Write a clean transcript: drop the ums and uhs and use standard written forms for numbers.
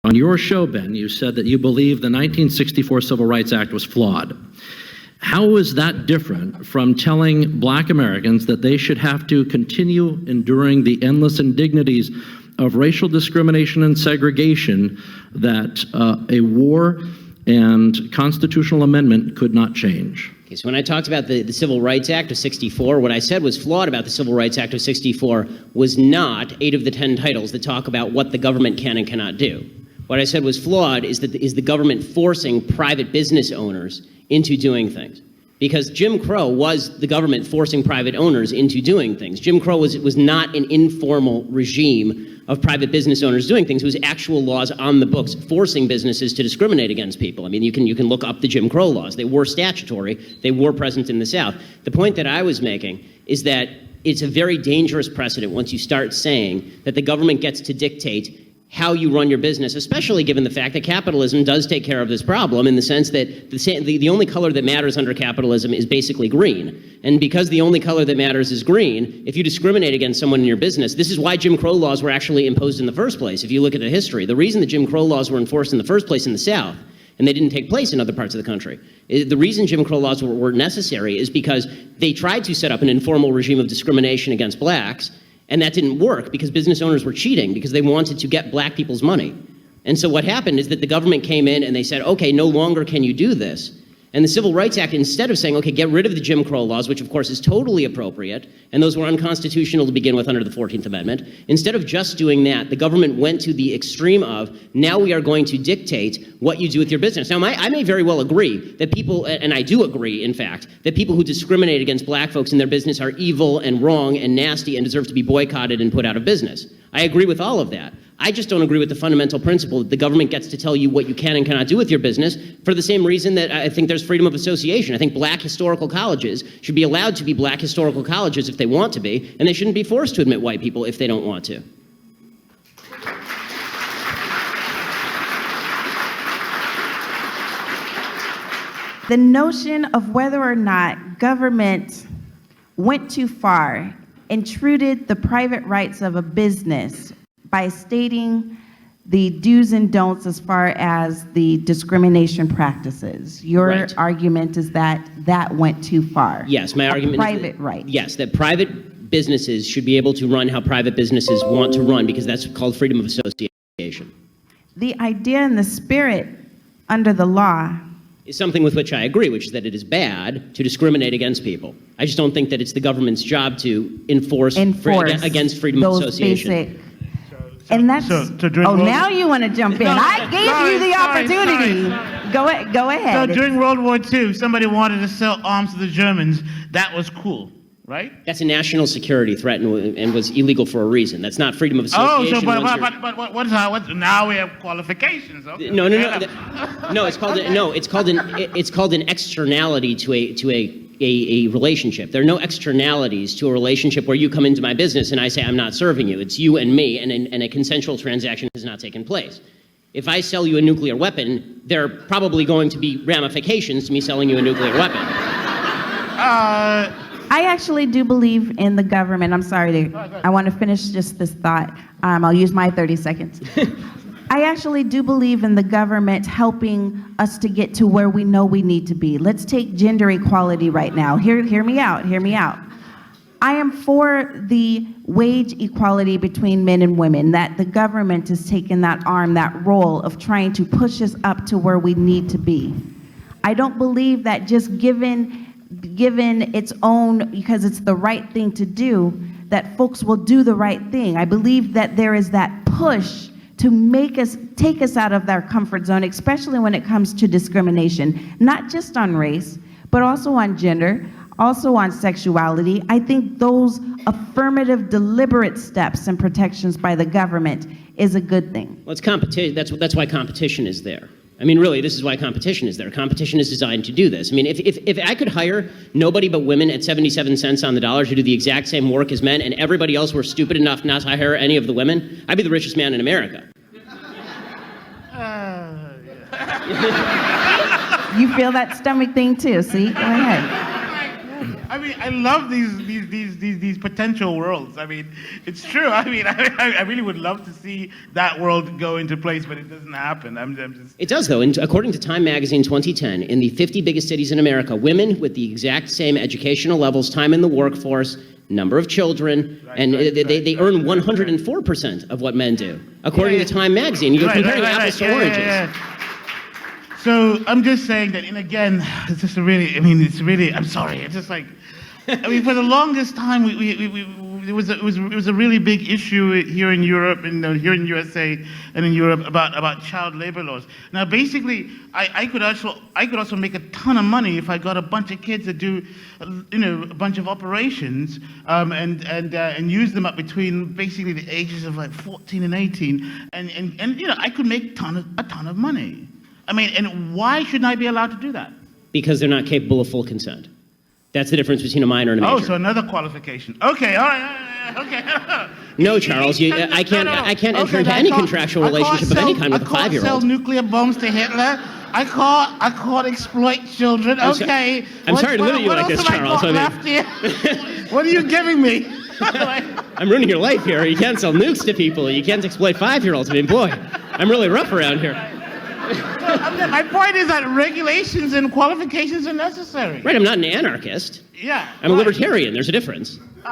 On your show, Ben, you said that you believe the 1964 Civil Rights Act was flawed. How is that different from telling Black Americans that they should have to continue enduring the endless indignities of racial discrimination and segregation that a war and constitutional amendment could not change? Okay, so when I talked about the Civil Rights Act of 64, what I said was flawed about the Civil Rights Act of 64 was not 8 of the 10 titles that talk about what the government can and cannot do. What I said was flawed is the government forcing private business owners into doing things. Because Jim Crow was the government forcing private owners into doing things. Jim Crow was not an informal regime of private business owners doing things. It was actual laws on the books forcing businesses to discriminate against people. I mean, you can look up the Jim Crow laws. They were statutory. They were present in the South. The point that I was making is that it's a very dangerous precedent once you start saying that the government gets to dictate how you run your business, especially given the fact that capitalism does take care of this problem in the sense that the only color that matters under capitalism is basically green. And because the only color that matters is green, if you discriminate against someone in your business, this is why Jim Crow laws were actually imposed in the first place. If you look at the history, the reason the Jim Crow laws were enforced in the first place in the South, and they didn't take place in other parts of the country, the reason Jim Crow laws were necessary is because they tried to set up an informal regime of discrimination against blacks. And that didn't work because business owners were cheating because they wanted to get black people's money. And so what happened is that the government came in and they said, okay, no longer can you do this. And the Civil Rights Act, instead of saying, okay, get rid of the Jim Crow laws, which of course is totally appropriate, and those were unconstitutional to begin with under the 14th Amendment, instead of just doing that, the government went to the extreme of, now we are going to dictate what you do with your business. Now, I may very well agree that people, and I do agree, in fact, that people who discriminate against black folks in their business are evil and wrong and nasty and deserve to be boycotted and put out of business. I agree with all of that. I just don't agree with the fundamental principle that the government gets to tell you what you can and cannot do with your business for the same reason that I think there's freedom of association. I think black historical colleges should be allowed to be black historical colleges if they want to be, and they shouldn't be forced to admit white people if they don't want to. The notion of whether or not government went too far, intruded the private rights of a business by stating the do's and don'ts as far as the discrimination practices. Your argument is that that went too far. Yes, my argument is private right. Yes, that private businesses should be able to run how private businesses want to run because that's called freedom of association. The idea and the spirit under the law is something with which I agree, which is that it is bad to discriminate against people. I just don't think that it's the government's job to enforce against freedom of association. Basic. And that's, now you want to jump in. I gave you the opportunity. Sorry. Go ahead. So during World War II, somebody wanted to sell arms to the Germans. That was cool, right? That's a national security threat and was illegal for a reason. That's not freedom of association. Oh, so but now we have qualifications. Okay. No. It's called an externality to a relationship. There are no externalities to a relationship where you come into my business and I say I'm not serving you. It's you and me, and a consensual transaction has not taken place. If I sell you a nuclear weapon, there are probably going to be ramifications to me selling you a nuclear weapon. I actually do believe in the government. I'm sorry, I want to finish just this thought. I'll use my 30 seconds. I actually do believe in the government helping us to get to where we know we need to be. Let's take gender equality right now. Hear me out. I am for the wage equality between men and women, that the government has taken that arm, that role of trying to push us up to where we need to be. I don't believe that just given its own, because it's the right thing to do, that folks will do the right thing. I believe that there is that push to take us out of our comfort zone, especially when it comes to discrimination, not just on race, but also on gender, also on sexuality. I think those affirmative, deliberate steps and protections by the government is a good thing. Well, it's competition. That's why competition is there. I mean, really, this is why competition is there. Competition is designed to do this. I mean, if I could hire nobody but women at 77 cents on the dollar to do the exact same work as men, and everybody else were stupid enough not to hire any of the women, I'd be the richest man in America. You feel that stomach thing too, see? Go ahead. I mean, I love these potential worlds. I mean, it's true. I mean, I really would love to see that world go into place, but it doesn't happen. I'm just. It does, though. And according to Time Magazine 2010, in the 50 biggest cities in America, women with the exact same educational levels, time in the workforce, number of children, they earn 104% of what men do, according to Time Magazine. You're comparing apples to oranges. So I'm just saying that, and again, it's just it's really, I'm sorry, it's just like, I mean, for the longest time, it was a really big issue here in Europe, and here in USA and in Europe about child labor laws. Now, basically, I could also make a ton of money if I got a bunch of kids that do, a bunch of operations, and use them up between basically the ages of like 14 and 18, and I could make a ton of money. I mean, and why shouldn't I be allowed to do that? Because they're not capable of full consent. That's the difference between a minor and a major. Oh, so another qualification. Okay, all right, okay. No, Charles, I can't enter into any contractual relationship of any kind with a 5-year-old. I call sell nuclear bombs to Hitler. I call exploit children. Okay. I'm sorry to limit you like this, Charles. What are you giving me? I'm ruining your life here. You can't sell nukes to people. You can't exploit 5-year-olds. I mean, boy, I'm really rough around here. My point is that regulations and qualifications are necessary. Right, I'm not an anarchist. Yeah. I'm a libertarian. There's a difference. No.